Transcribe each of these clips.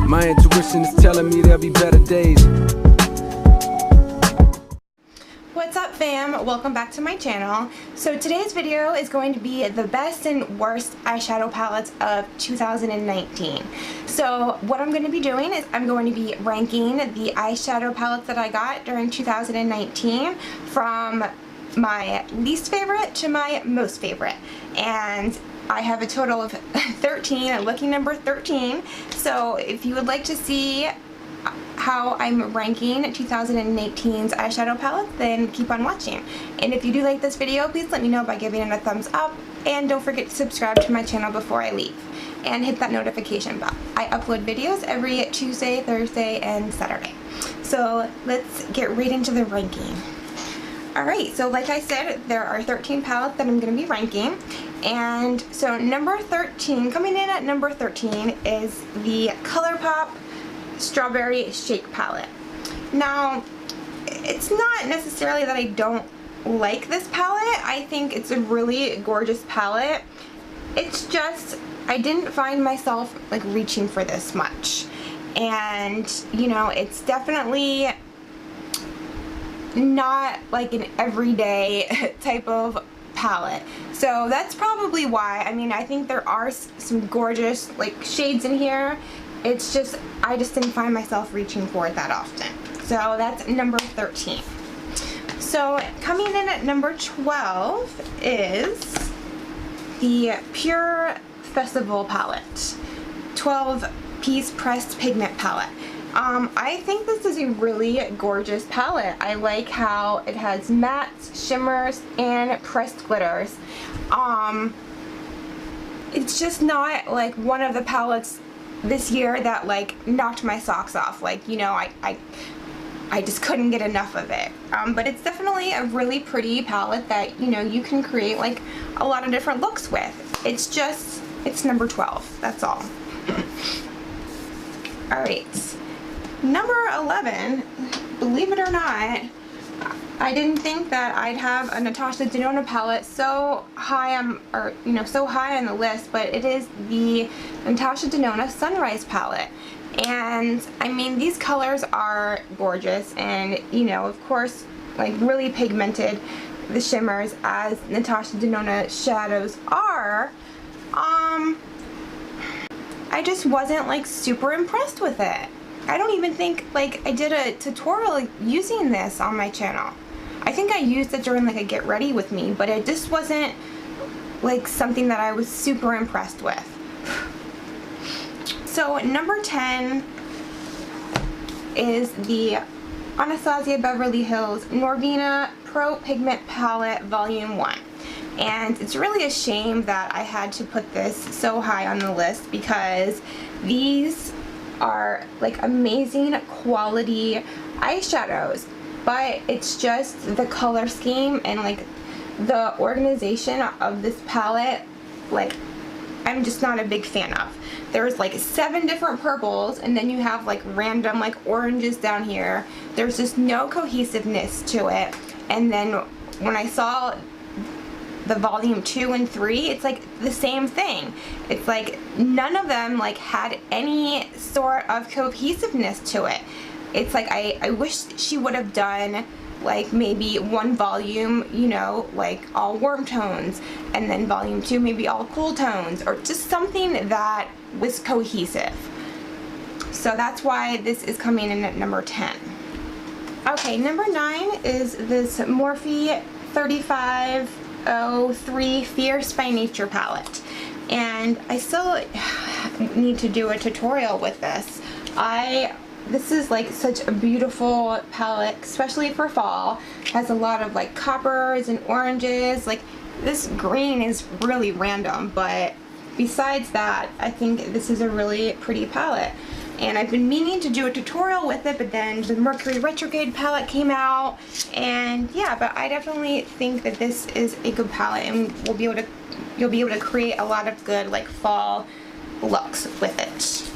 My intuition is telling me there'll be better days. What's up, fam? Welcome back to my channel. So today's video is going to be the best and worst eyeshadow palettes of 2019. So what I'm going to be doing is I'm going to be ranking the eyeshadow palettes that I got during 2019 from my least favorite to my most favorite. And I have a total of 13, lucky number 13. So if you would like to see how I'm ranking 2018's eyeshadow palette, then keep on watching. And if you do like this video, please let me know by giving it a thumbs up, and don't forget to subscribe to my channel before I leave, and hit that notification bell. I upload videos every Tuesday, Thursday, and Saturday. So let's get right into the ranking. Alright, so like I said, there are 13 palettes that I'm going to be ranking. And so number 13, coming in at number 13 is the ColourPop Strawberry Shake Palette. Now, it's not necessarily that I don't like this palette. I think it's a really gorgeous palette. It's just, I didn't find myself like reaching for this much. And, you know, it's definitely not like an everyday type of palette. So that's probably why. I mean, I think there are some gorgeous like shades in here. It's just, I just didn't find myself reaching for it that often. So that's number 13. So coming in at number 12 is the Pure Festival palette, 12-piece pressed pigment palette. I think this is a really gorgeous palette. I like how it has mattes, shimmers, and pressed glitters. It's just not like one of the palettes this year that like knocked my socks off. Like, you know, I just couldn't get enough of it. But it's definitely a really pretty palette that, you know, you can create like a lot of different looks with. It's just, it's number 12, that's all. Alright, number 11, believe it or not, I didn't think that I'd have a Natasha Denona palette so high on, or you know, so high on the list, but it is the Natasha Denona Sunrise palette. And I mean, these colors are gorgeous, and you know, of course, like really pigmented, the shimmers, as Natasha Denona shadows are. I just wasn't like super impressed with it. I don't even think like I did a tutorial using this on my channel. I think I used it during like a get ready with me, but it just wasn't like something that I was super impressed with. So number 10 is the Anastasia Beverly Hills Norvina Pro Pigment Palette Volume 1. And it's really a shame that I had to put this so high on the list, because these are like amazing quality eyeshadows, but it's just the color scheme and like the organization of this palette, like I'm just not a big fan of. There's like 7 different purples, and then you have like random like oranges down here. There's just no cohesiveness to it. And then when I saw the volume 2 and 3, it's like the same thing. It's like none of them like had any sort of cohesiveness to it. It's like I wish she would have done like maybe one volume, you know, like all warm tones, and then volume 2 maybe all cool tones, or just something that was cohesive. So that's why this is coming in at number 10. Okay, number 9 is this Morphe 3503 Fierce by Nature palette, and I still need to do a tutorial with this. This is like such a beautiful palette, especially for fall. It has a lot of like coppers and oranges. Like this green is really random, but besides that, I think this is a really pretty palette. And I've been meaning to do a tutorial with it, but then the Mercury Retrograde palette came out, and yeah, but I definitely think that this is a good palette, and you'll be able to create a lot of good like fall looks with it.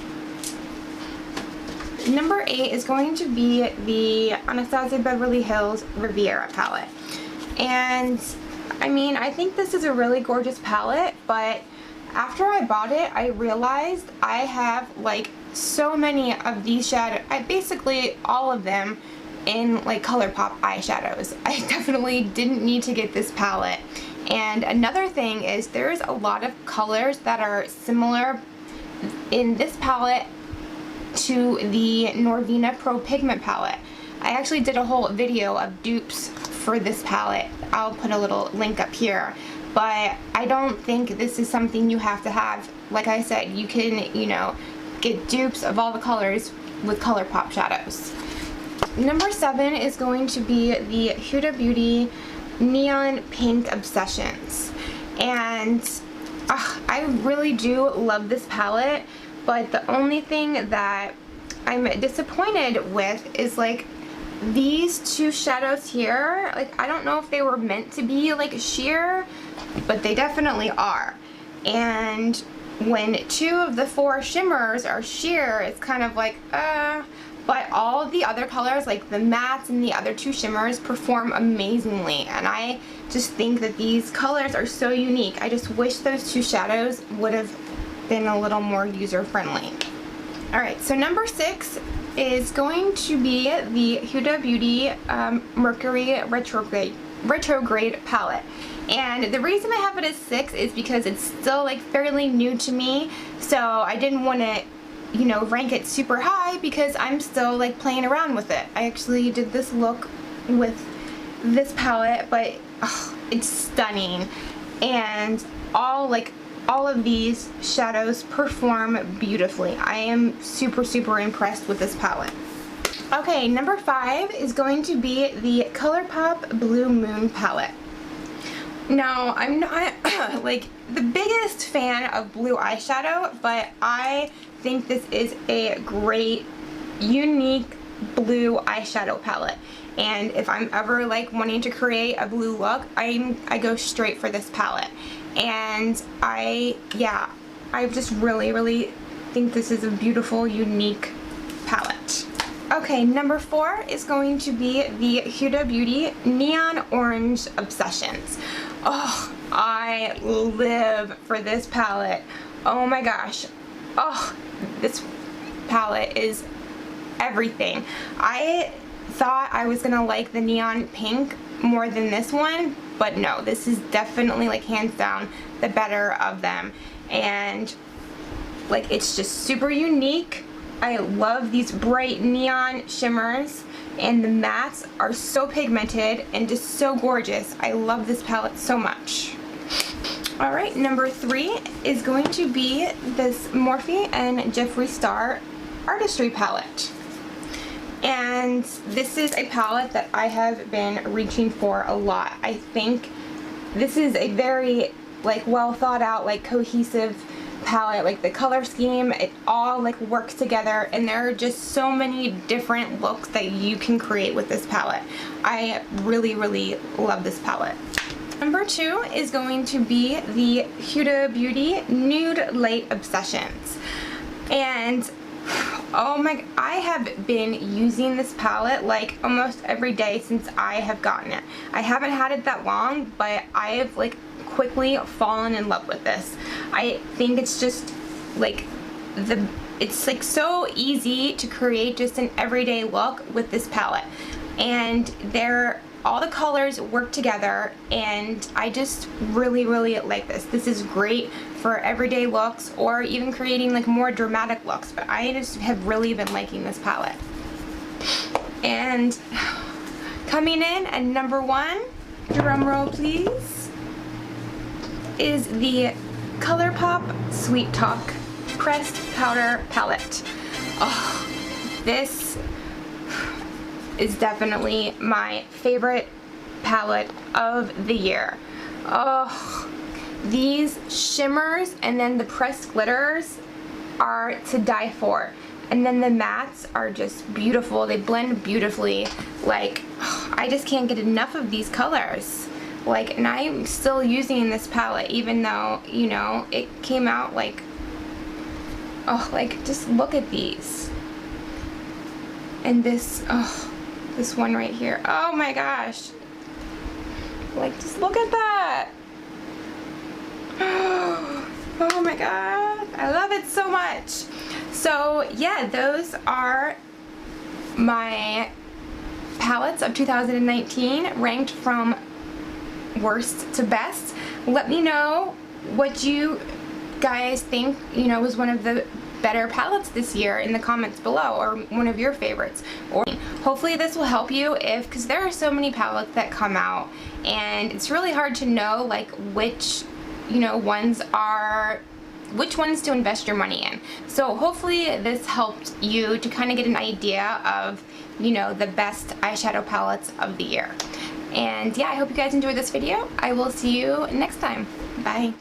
Number 8 is going to be the Anastasia Beverly Hills Riviera palette. And I mean, I think this is a really gorgeous palette, but after I bought it, I realized I have like so many of these shadows, basically all of them in like ColourPop eyeshadows. I definitely didn't need to get this palette. And another thing is there's a lot of colors that are similar in this palette to the Norvina Pro Pigment palette. I actually did a whole video of dupes for this palette. I'll put a little link up here. But I don't think this is something you have to have. Like I said, you can, you know, get dupes of all the colors with ColourPop shadows. Number 7 is going to be the Huda Beauty Neon Pink Obsessions. And I really do love this palette, but the only thing that I'm disappointed with is like these two shadows here. Like, I don't know if they were meant to be like sheer, but they definitely are. And when 2 of the 4 shimmers are sheer, it's kind of like, but all the other colors, like the mattes and the other 2 shimmers, perform amazingly. And I just think that these colors are so unique. I just wish those 2 shadows would have been a little more user-friendly. Alright, so number 6 is going to be the Huda Beauty Mercury Retrograde palette. And the reason I have it as 6 is because it's still like fairly new to me, so I didn't want to, you know, rank it super high because I'm still like playing around with it. I actually did this look with this palette, but it's stunning, and all of these shadows perform beautifully. I am super impressed with this palette. Okay, number 5 is going to be the ColourPop Blue Moon palette. Now, I'm not like the biggest fan of blue eyeshadow, but I think this is a great, unique blue eyeshadow palette. And if I'm ever like wanting to create a blue look, I go straight for this palette. And I just really think this is a beautiful, unique palette. Okay, number 4 is going to be the Huda Beauty Neon Orange Obsessions. Oh, I live for this palette. Oh my gosh. Oh, this palette is everything. I thought I was gonna like the neon pink more than this one, but no, this is definitely like hands down the better of them. And like, it's just super unique. I love these bright neon shimmers, and the mattes are so pigmented and just so gorgeous. I love this palette so much. Alright, number 3 is going to be this Morphe and Jeffree Star Artistry palette. And this is a palette that I have been reaching for a lot. I think this is a very like well thought out, like cohesive palette. Like the color scheme, it all like works together, and there are just so many different looks that you can create with this palette. I really love this palette. Number 2 is going to be the Huda Beauty Nude Light Obsessions. And oh my, I have been using this palette like almost every day since I have gotten it. I haven't had it that long, but I have like quickly fallen in love with this. I think it's just like it's like so easy to create just an everyday look with this palette, and all the colors work together, and I just really like this. This is great for everyday looks or even creating like more dramatic looks, but I just have really been liking this palette. And coming in at number 1, drum roll please, is the ColourPop Sweet Talk Pressed Powder Palette. Oh, this is definitely my favorite palette of the year. Oh, these shimmers and then the pressed glitters are to die for. And then the mattes are just beautiful. They blend beautifully. Like, I just can't get enough of these colors. Like, and I'm still using this palette even though, you know, it came out like, oh, like just look at these. And this, oh, this one right here. Oh my gosh. Like, just look at that. Oh my my god, I love it so much. So yeah, those are my palettes of 2019 ranked from worst to best. Let me know what you guys think, you know, was one of the better palettes this year in the comments below, or one of your favorites. Or hopefully this will help you, because there are so many palettes that come out and it's really hard to know like which, you know, which ones to invest your money in. So hopefully this helped you to kind of get an idea of, you know, the best eyeshadow palettes of the year. And yeah, I hope you guys enjoyed this video. I will see you next time. Bye.